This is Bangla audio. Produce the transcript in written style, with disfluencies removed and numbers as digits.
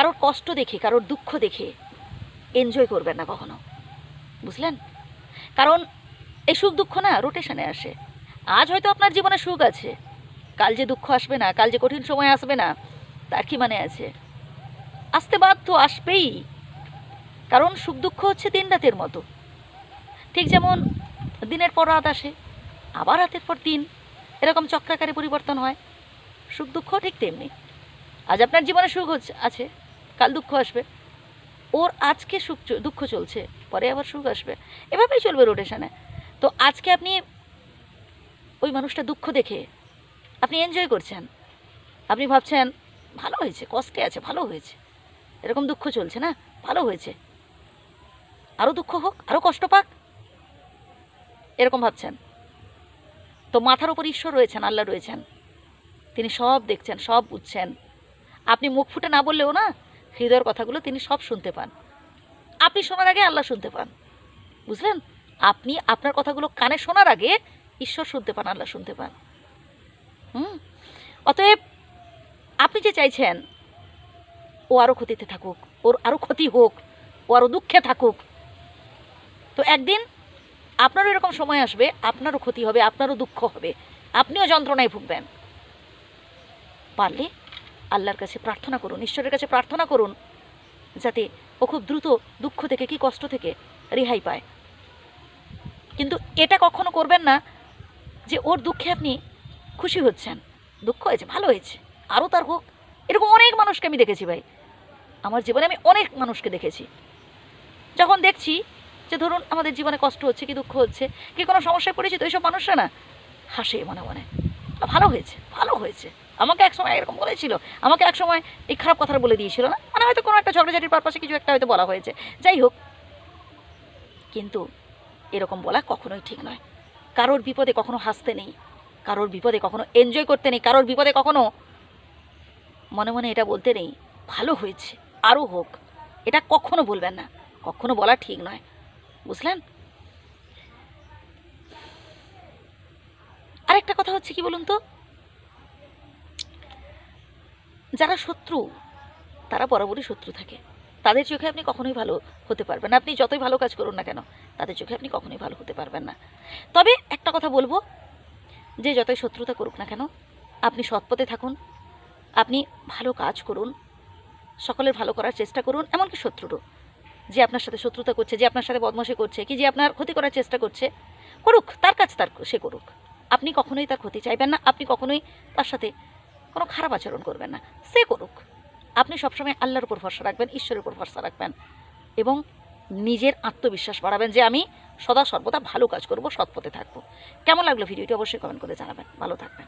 কারোর কষ্ট দেখে, কারোর দুঃখ দেখে এনজয় করবেন না কখনো, বুঝলেন? কারণ এই সুখ দুঃখ না রোটেশনে আসে। আজ হয়তো আপনার জীবনে সুখ আছে, কাল যে দুঃখ আসবে না, কাল যে কঠিন সময় আসবে না, তার কি মানে আছে? আসতে বাধ্য, আসবেই। কারণ সুখ দুঃখ হচ্ছে দিন রাতের মতো। ঠিক যেমন দিনের পর রাত আসে, আবার রাতের পর দিন, এরকম চক্রাকারে পরিবর্তন হয়। সুখ দুঃখ ঠিক তেমনি। আজ আপনার জীবনে সুখ আছে, কাল দুঃখ আসবে। ওর আজকে সুখ দুঃখ চলছে, পরে আবার সুখ আসবে, এভাবেই চলবে রোটেশনে। তো আজকে আপনি ওই মানুষটা দুঃখ দেখে আপনি এনজয় করছেন, আপনি ভাবছেন ভালো হয়েছে, কষ্টে আছে, ভালো হয়েছে, এরকম দুঃখ চলছে না, ভালো হয়েছে, আরও দুঃখ হোক, আরও কষ্ট পাক, এরকম ভাবছেন। তো মাথার উপর ঈশ্বর রয়েছেন, আল্লাহ রয়েছেন, তিনি সব দেখছেন, সব বুঝছেন। আপনি মুখ ফুটে না বললেও না, হৃদয়ের কথাগুলো তিনি সব শুনতে পান। আপনি শোনার আগে আল্লাহ শুনতে পান, বুঝলেন? আপনি আপনার কথাগুলো কানে শোনার আগে ঈশ্বর শুনতে পান, আল্লাহ শুনতে পান। অতএব আপনি যে চাইছেন ও আরও ক্ষতিতে থাকুক, ওর আরও ক্ষতি হোক, ও আরও দুঃখে থাকুক, তো একদিন আপনারও এরকম সময় আসবে, আপনারও ক্ষতি হবে, আপনারও দুঃখ হবে, আপনিও যন্ত্রণায় ভুগবেন। পারলে আল্লাহর কাছে প্রার্থনা করুন, ঈশ্বরের কাছে প্রার্থনা করুন, যাতে ও খুব দ্রুত দুঃখ থেকে, কি কষ্ট থেকে রেহাই পায়। কিন্তু এটা কখনো করবেন না যে ওর দুঃখে আপনি খুশি হচ্ছেন। দুঃখ হয়েছে, ভালো হয়েছে, আরও তার হোক। এরকম অনেক মানুষকে আমি দেখেছি ভাই, আমার জীবনে আমি অনেক মানুষকে দেখেছি। যখন দেখছি যে ধরুন আমাদের জীবনে কষ্ট হচ্ছে, কি দুঃখ হচ্ছে, কি কোনো সমস্যায় পড়েছি, তো এইসব মানুষরা না হাসে মনে মনে, ভালো হয়েছে, ভালো হয়েছে। আমাকে একসময় এরকম বলেছিল, আমাকে একসময় এই খারাপ কথাটা বলে দিয়েছিল না, মানে হয়তো কোনো একটা ঝগড়াঝাটির পারপাসে কিছু একটা হয়তো বলা হয়েছে, যাই হোক। কিন্তু এরকম বলা কখনোই ঠিক নয়। কারোর বিপদে কখনো হাসতে নেই, কারোর বিপদে কখনো এনজয় করতে নেই, কারোর বিপদে কখনো মনে মনে এটা বলতে নেই ভালো হয়েছে, আরও হোক। এটা কখনো বলবেন না, কখনো বলা ঠিক নয়, বুঝলেন? আরেকটা কথা হচ্ছে কি বলুন তো, যারা শত্রু তারা বরাবরই শত্রু থাকে। তাদের চোখে আপনি কখনোই ভালো হতে পারবেন না, আপনি যতই ভালো কাজ করুন না কেন, তাদের চোখে আপনি কখনোই ভালো হতে পারবেন না। তবে একটা কথা বলবো, যে যতই শত্রুতা করুক না কেন, আপনি সৎপথে থাকুন, আপনি ভালো কাজ করুন, সকলের ভালো করার চেষ্টা করুন। এমনকি শত্রুরও, যে আপনার সাথে শত্রুতা করছে, যে আপনার সাথে বদমাশি করছে, কি যে আপনার ক্ষতি করার চেষ্টা করছে, করুক, তার কাজ তার সে করুক। আপনি কখনোই তার ক্ষতি চাইবেন না, আপনি কখনোই তার সাথে কোনো খারাপ আচরণ করবেন না, সে করুক। আপনি সবসময় আল্লাহর উপর ভরসা রাখবেন, ঈশ্বরের উপর ভরসা রাখবেন, এবং নিজের আত্মবিশ্বাস বাড়াবেন যে আমি সদা সর্বদা ভালো কাজ করব, সৎ পথে থাকবো। কেমন লাগলো ভিডিওটি অবশ্যই কমেন্ট করে জানাবেন। ভালো থাকবেন।